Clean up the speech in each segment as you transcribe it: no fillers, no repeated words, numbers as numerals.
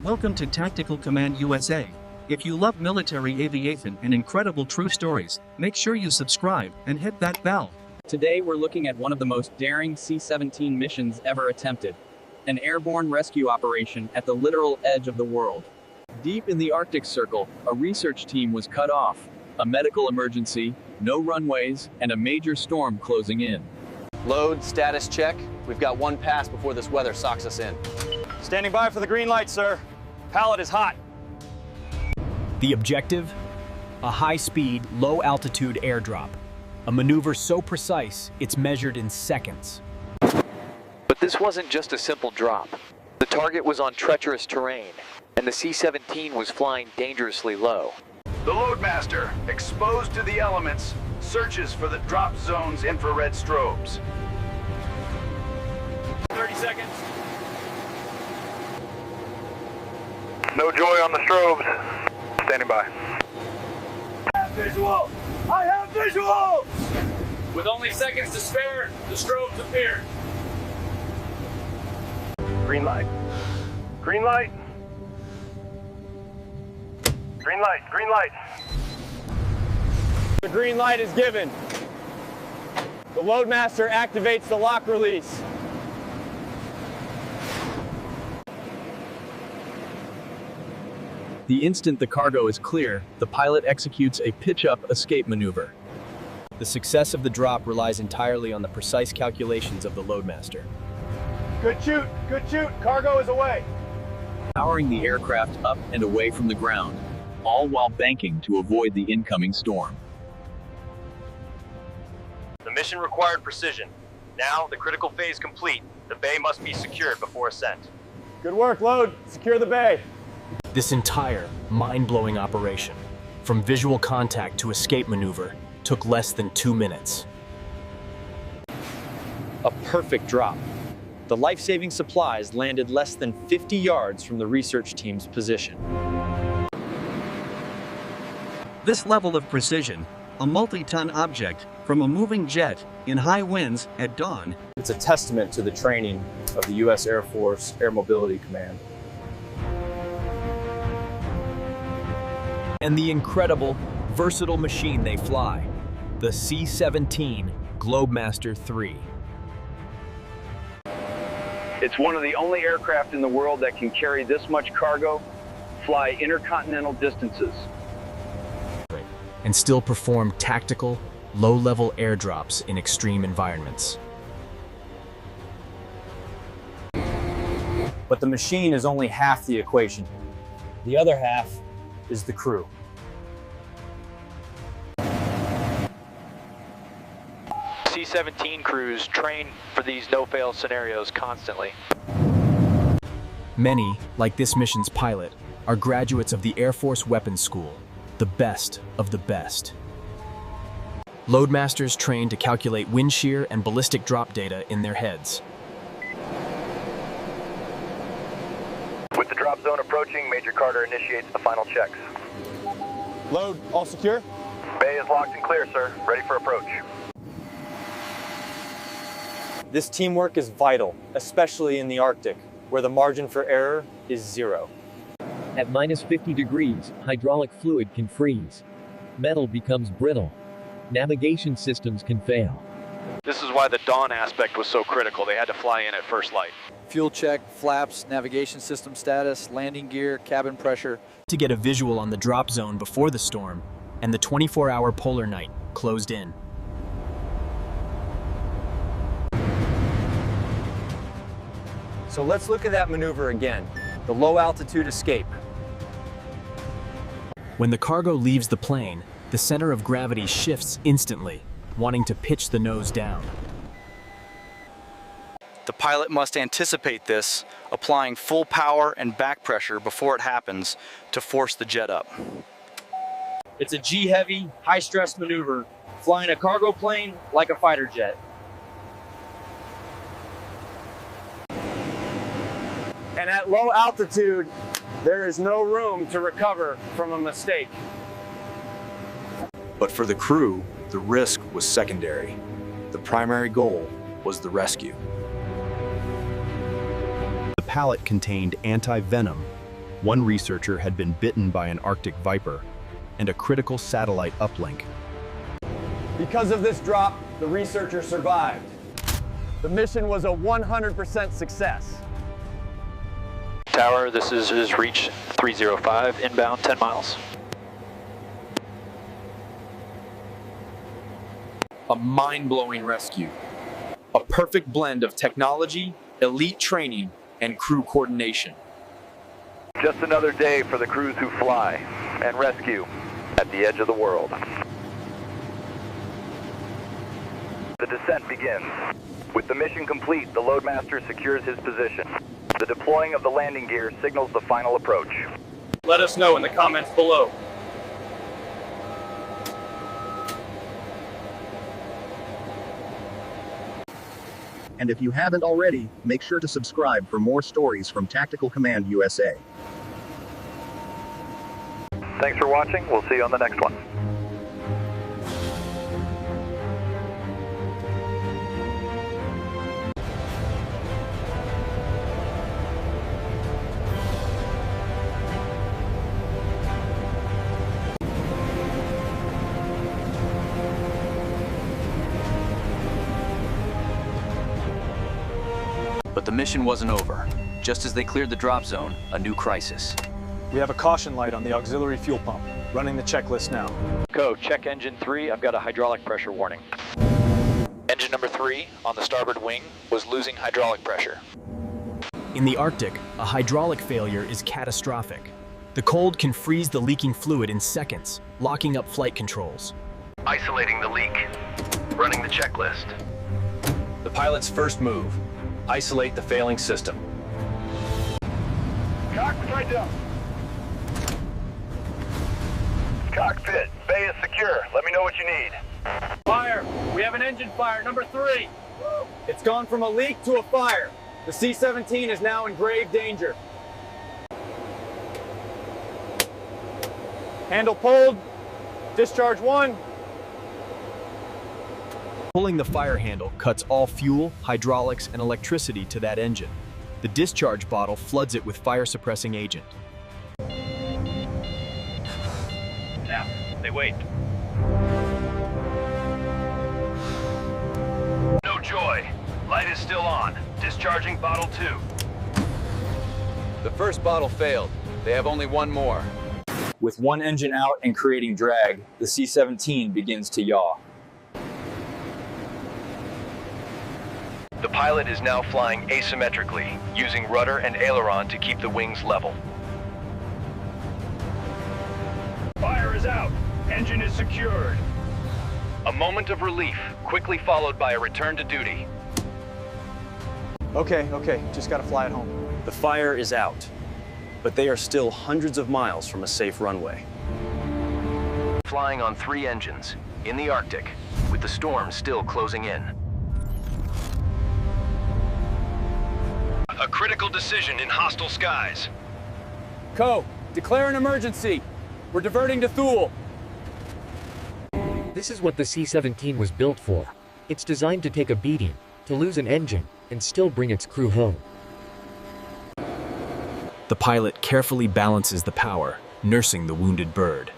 Welcome to Tactical Command USA. If you love military aviation and incredible true stories, make sure you subscribe and hit that bell. Today we're looking at one of the most daring C-17 missions ever attempted. An airborne rescue operation at the literal edge of the world. Deep in the Arctic Circle, a research team was cut off. A medical emergency, no runways, and a major storm closing in. Load, status check. We've got one pass before this weather socks us in. Standing by for the green light, sir. Pallet is hot. The objective? A high-speed, low-altitude airdrop. A maneuver so precise, it's measured in seconds. But this wasn't just a simple drop. The target was on treacherous terrain, and the C-17 was flying dangerously low. The Loadmaster, exposed to the elements, searches for the drop zone's infrared strobes. 30 seconds. No joy on the strobes. Standing by. I have visual! I have visual! With only seconds to spare, the strobes appear. Green light. Green light. Green light. Green light. The green light is given. The Loadmaster activates the lock release. The instant the cargo is clear, the pilot executes a pitch-up escape maneuver. The success of the drop relies entirely on the precise calculations of the Loadmaster. Good shoot! Good shoot! Cargo is away! Powering the aircraft up and away from the ground, all while banking to avoid the incoming storm. The mission required precision. Now, the critical phase complete. The bay must be secured before ascent. Good work, Load. Secure the bay. This entire, mind-blowing operation, from visual contact to escape maneuver, took less than 2 minutes. A perfect drop. The life-saving supplies landed less than 50 yards from the research team's position. This level of precision, a multi-ton object from a moving jet in high winds at dawn. It's a testament to the training of the U.S. Air Force Air Mobility Command. And the incredible, versatile machine they fly, the C-17 Globemaster III. It's one of the only aircraft in the world that can carry this much cargo, fly intercontinental distances. And still perform tactical, low-level airdrops in extreme environments. But the machine is only half the equation. The other half is the crew. C-17 crews train for these no-fail scenarios constantly. Many, like this mission's pilot, are graduates of the Air Force Weapons School, the best of the best. Loadmasters train to calculate wind shear and ballistic drop data in their heads. With the drop zone approaching, Major Carter initiates the final checks. Load, all secure? Bay is locked and clear, sir. Ready for approach. This teamwork is vital, especially in the Arctic, where the margin for error is zero. At minus 50 degrees, hydraulic fluid can freeze. Metal becomes brittle. Navigation systems can fail. This is why the dawn aspect was so critical. They had to fly in at first light. Fuel check, flaps, navigation system status, landing gear, cabin pressure. To get a visual on the drop zone before the storm, and the 24-hour polar night closed in. So let's look at that maneuver again, the low-altitude escape. When the cargo leaves the plane, the center of gravity shifts instantly, wanting to pitch the nose down. The pilot must anticipate this, applying full power and back pressure before it happens to force the jet up. It's a G-heavy, high-stress maneuver, flying a cargo plane like a fighter jet. And at low altitude, there is no room to recover from a mistake. But for the crew, the risk was secondary. The primary goal was the rescue. The pallet contained anti-venom, One researcher had been bitten by an Arctic viper, and a critical satellite uplink. Because of this drop, the researcher survived. The mission was a 100% success. Tower, this is reach 305, inbound 10 miles. A mind-blowing rescue. A perfect blend of technology, elite training, and crew coordination. Just another day for the crews who fly and rescue at the edge of the world. The descent begins. With the mission complete, the Loadmaster secures his position. The deploying of the landing gear signals the final approach. Let us know in the comments below. And if you haven't already, make sure to subscribe for more stories from Tactical Command USA. Thanks for watching. We'll see you on the next one. But the mission wasn't over. Just as they cleared the drop zone, a new crisis. We have a caution light on the auxiliary fuel pump. Running the checklist now. Go, check engine 3, I've got a hydraulic pressure warning. Engine number 3, on the starboard wing, was losing hydraulic pressure. In the Arctic, a hydraulic failure is catastrophic. The cold can freeze the leaking fluid in seconds, locking up flight controls. Isolating the leak. Running the checklist. The pilot's first move. Isolate the failing system. Cockpit right down. Cockpit, bay is secure. Let me know what you need. Fire! We have an engine fire, number 3. It's gone from a leak to a fire. The C-17 is now in grave danger. Handle pulled. Discharge 1. Pulling the fire handle cuts all fuel, hydraulics, and electricity to that engine. The discharge bottle floods it with fire-suppressing agent. Now, they wait. No joy. Light is still on. Discharging bottle 2. The first bottle failed. They have only one more. With one engine out and creating drag, the C-17 begins to yaw. The pilot is now flying asymmetrically, using rudder and aileron to keep the wings level. Fire is out. Engine is secured. A moment of relief, quickly followed by a return to duty. Okay, just gotta fly it home. The fire is out, but they are still hundreds of miles from a safe runway. Flying on 3 engines, in the Arctic, with the storm still closing in. A critical decision in hostile skies. Co, declare an emergency. We're diverting to Thule. This is what the C-17 was built for. It's designed to take a beating, to lose an engine, and still bring its crew home. The pilot carefully balances the power, nursing the wounded bird.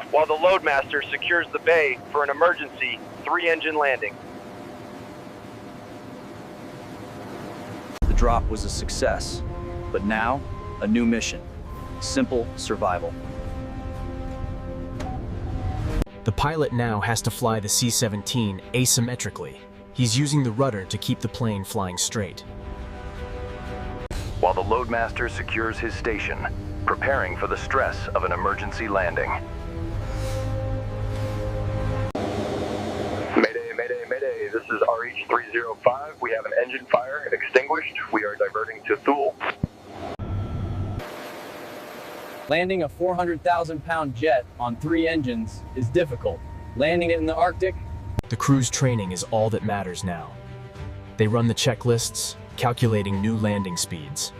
While the Loadmaster secures the bay for an emergency 3-engine landing. The drop was a success, but now, a new mission. Simple survival. The pilot now has to fly the C-17 asymmetrically. He's using the rudder to keep the plane flying straight. While the Loadmaster secures his station, preparing for the stress of an emergency landing. Mayday, mayday, mayday. This is RH-305. We have an engine fire extinguished. We are diverting to Thule. Landing a 400,000-pound jet on 3 engines is difficult. Landing it in the Arctic? The crew's training is all that matters now. They run the checklists, calculating new landing speeds.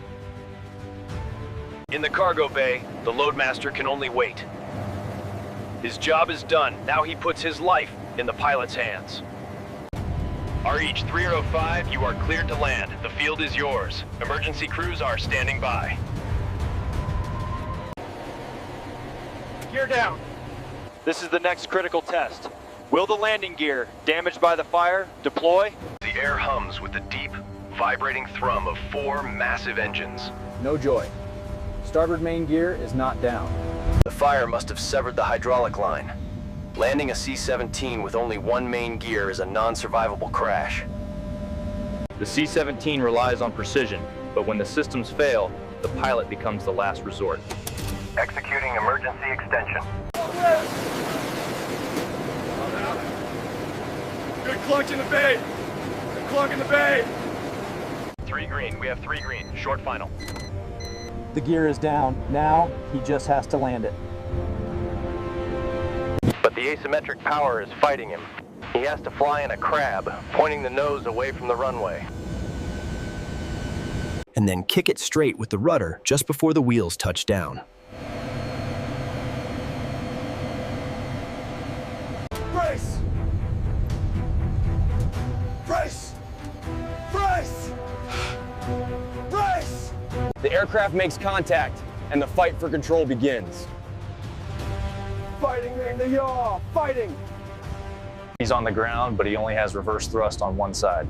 In the cargo bay, the Loadmaster can only wait. His job is done. Now he puts his life in the pilot's hands. RH 305, you are cleared to land. The field is yours. Emergency crews are standing by. Gear down. This is the next critical test. Will the landing gear, damaged by the fire, deploy? The air hums with the deep, vibrating thrum of 4 massive engines. No joy. Starboard main gear is not down. The fire must have severed the hydraulic line. Landing a C-17 with only one main gear is a non-survivable crash. The C-17 relies on precision, but when the systems fail, the pilot becomes the last resort. Executing emergency extension. Good clunk in the bay! Good clunk in the bay! 3 green, we have 3 green. Short final. The gear is down. Now, he just has to land it. But the asymmetric power is fighting him. He has to fly in a crab, pointing the nose away from the runway. And then kick it straight with the rudder just before the wheels touch down. Brace! Brace! Brace! Brace! The aircraft makes contact, and the fight for control begins. Fighting in the yaw! Fighting! He's on the ground, but he only has reverse thrust on one side.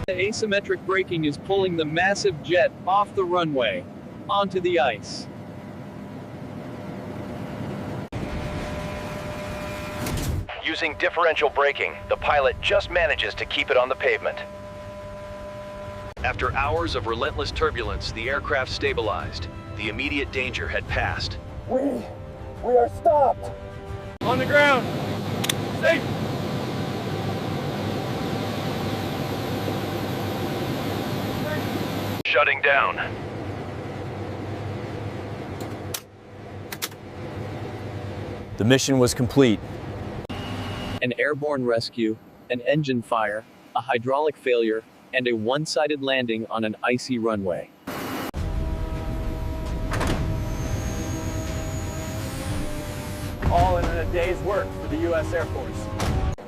The asymmetric braking is pulling the massive jet off the runway, onto the ice. Using differential braking, the pilot just manages to keep it on the pavement. After hours of relentless turbulence, the aircraft stabilized. The immediate danger had passed. We are stopped! On the ground! Safe! Shutting down. The mission was complete. An airborne rescue, an engine fire, a hydraulic failure, and a one-sided landing on an icy runway. All in a day's work for the U.S. Air Force.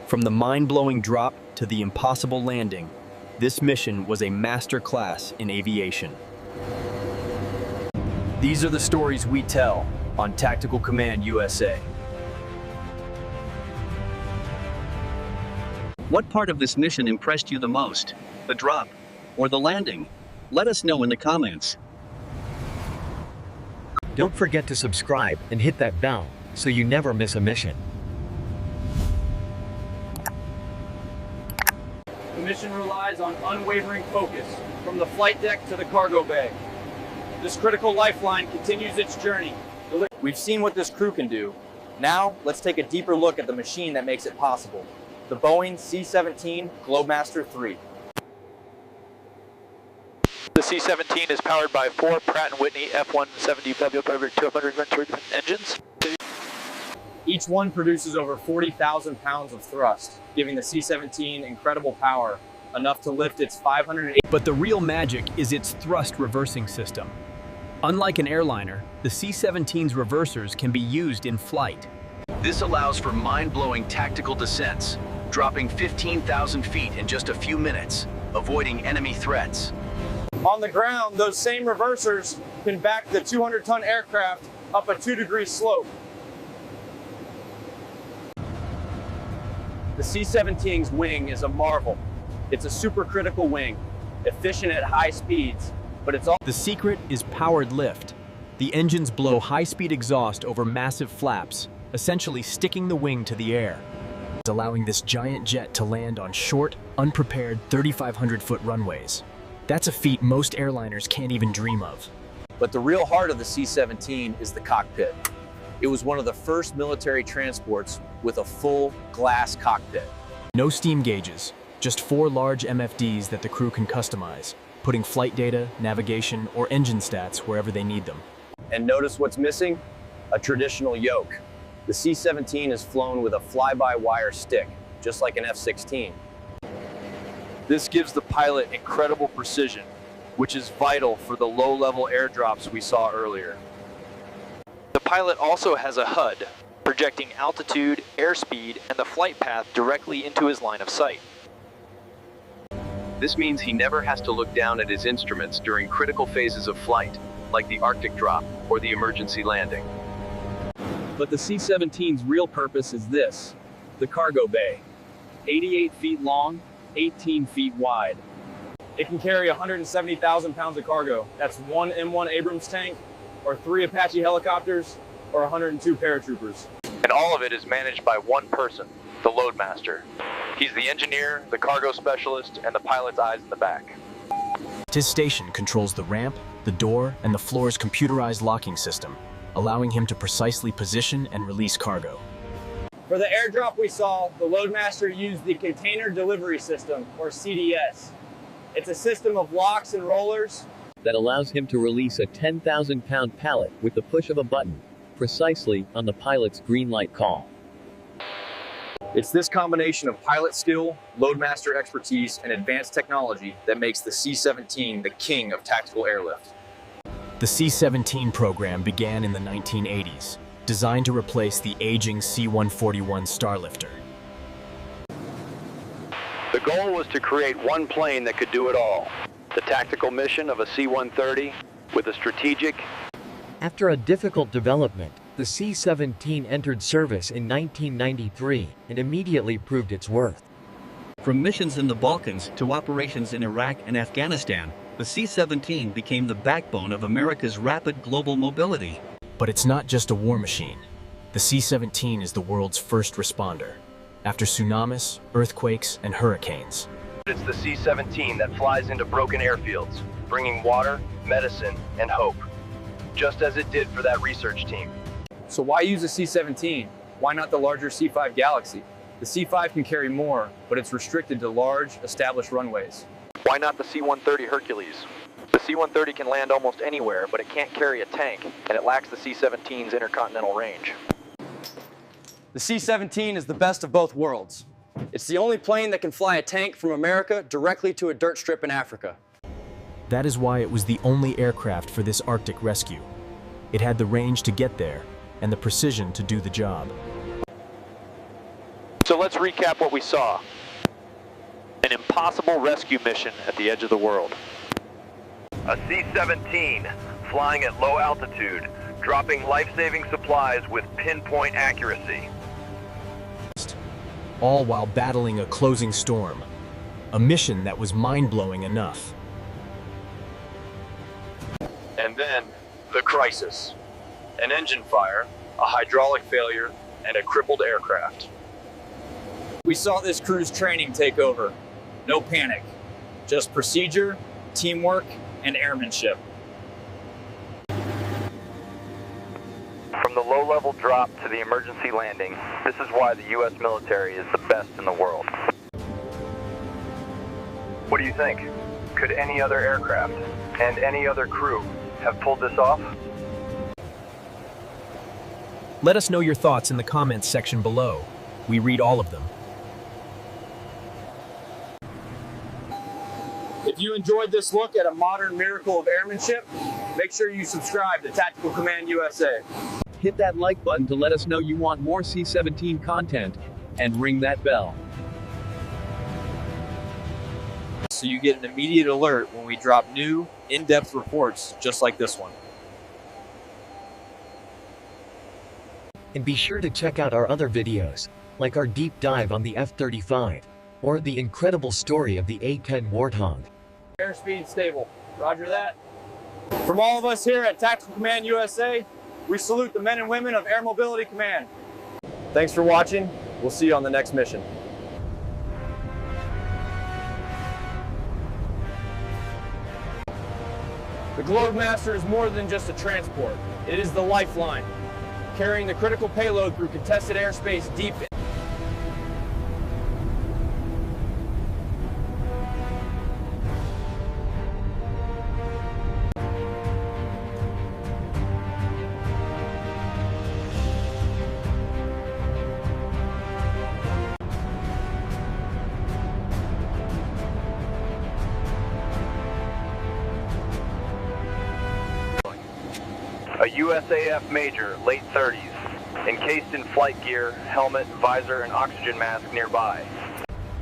From the mind-blowing drop to the impossible landing, this mission was a masterclass in aviation. These are the stories we tell on Tactical Command USA. What part of this mission impressed you the most? The drop or the landing? Let us know in the comments. Don't forget to subscribe and hit that bell so you never miss a mission. The mission relies on unwavering focus from the flight deck to the cargo bay. This critical lifeline continues its journey. We've seen what this crew can do. Now, let's take a deeper look at the machine that makes it possible. The Boeing C-17 Globemaster III. The C-17 is powered by 4 Pratt & Whitney F-170W200 engines. Each one produces over 40,000 pounds of thrust, giving the C-17 incredible power, enough to lift its 580. But the real magic is its thrust reversing system. Unlike an airliner, the C-17's reversers can be used in flight. This allows for mind-blowing tactical descents, dropping 15,000 feet in just a few minutes, avoiding enemy threats. On the ground, those same reversers can back the 200-ton aircraft up a 2-degree slope. The C-17's wing is a marvel. It's a supercritical wing, efficient at high speeds, but it's all— The secret is powered lift. The engines blow high-speed exhaust over massive flaps, essentially sticking the wing to the air, allowing this giant jet to land on short, unprepared 3,500-foot runways. That's a feat most airliners can't even dream of. But the real heart of the C-17 is the cockpit. It was one of the first military transports with a full glass cockpit. No steam gauges, just 4 large MFDs that the crew can customize, putting flight data, navigation, or engine stats wherever they need them. And notice what's missing? A traditional yoke. The C-17 is flown with a fly-by-wire stick, just like an F-16. This gives the pilot incredible precision, which is vital for the low-level airdrops we saw earlier. The pilot also has a HUD, projecting altitude, airspeed, and the flight path directly into his line of sight. This means he never has to look down at his instruments during critical phases of flight, like the Arctic drop or the emergency landing. But the C-17's real purpose is this: the cargo bay. 88 feet long, 18 feet wide. It can carry 170,000 pounds of cargo. That's one M1 Abrams tank, or 3 Apache helicopters, or 102 paratroopers. And all of it is managed by one person, the Loadmaster. He's the engineer, the cargo specialist, and the pilot's eyes in the back. His station controls the ramp, the door, and the floor's computerized locking system, allowing him to precisely position and release cargo. For the airdrop we saw, the Loadmaster used the Container Delivery System, or CDS. It's a system of locks and rollers that allows him to release a 10,000-pound pallet with the push of a button, precisely on the pilot's green light call. It's this combination of pilot skill, Loadmaster expertise, and advanced technology that makes the C-17 the king of tactical airlift. The C-17 program began in the 1980s, designed to replace the aging C-141 Starlifter. The goal was to create one plane that could do it all. The tactical mission of a C-130 with a strategic. After a difficult development, the C-17 entered service in 1993 and immediately proved its worth. From missions in the Balkans to operations in Iraq and Afghanistan, the C-17 became the backbone of America's rapid global mobility. But it's not just a war machine. The C-17 is the world's first responder, after tsunamis, earthquakes, and hurricanes. It's the C-17 that flies into broken airfields, bringing water, medicine, and hope. Just as it did for that research team. So why use a C-17? Why not the larger C-5 Galaxy? The C-5 can carry more, but it's restricted to large, established runways. Why not the C-130 Hercules? The C-130 can land almost anywhere, but it can't carry a tank, and it lacks the C-17's intercontinental range. The C-17 is the best of both worlds. It's the only plane that can fly a tank from America directly to a dirt strip in Africa. That is why it was the only aircraft for this Arctic rescue. It had the range to get there, and the precision to do the job. So let's recap what we saw. An impossible rescue mission at the edge of the world. A C-17 flying at low altitude, dropping life-saving supplies with pinpoint accuracy. All while battling a closing storm. A mission that was mind-blowing enough. And then, the crisis. An engine fire, a hydraulic failure, and a crippled aircraft. We saw this crew's training take over. No panic. Just procedure, teamwork, and airmanship. From the low-level drop to the emergency landing, this is why the U.S. military is the best in the world. What do you think? Could any other aircraft and any other crew have pulled this off? Let us know your thoughts in the comments section below. We read all of them. If you enjoyed this look at a modern miracle of airmanship, make sure you subscribe to Tactical Command USA. Hit that like button to let us know you want more C-17 content, and ring that bell. So you get an immediate alert when we drop new, in-depth reports just like this one. And be sure to check out our other videos, like our deep dive on the F-35, or the incredible story of the A-10 Warthog. Airspeed stable. Roger that. From all of us here at Tactical Command USA, we salute the men and women of Air Mobility Command. Thanks for watching. We'll see you on the next mission. The Globemaster is more than just a transport. It is the lifeline, carrying the critical payload through contested airspace deep in A USAF major, late 30s, encased in flight gear, helmet, visor, and oxygen mask nearby.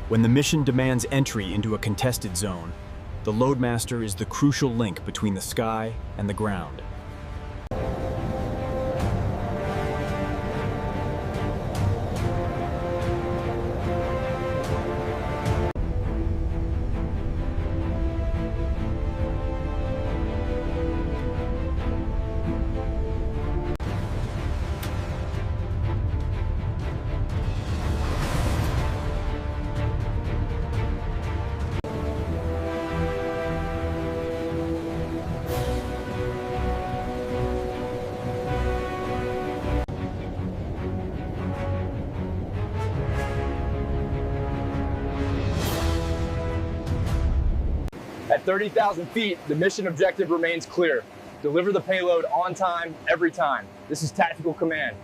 When the mission demands entry into a contested zone, the Loadmaster is the crucial link between the sky and the ground. At 30,000 feet, the mission objective remains clear. Deliver the payload on time, every time. This is Tactical Command.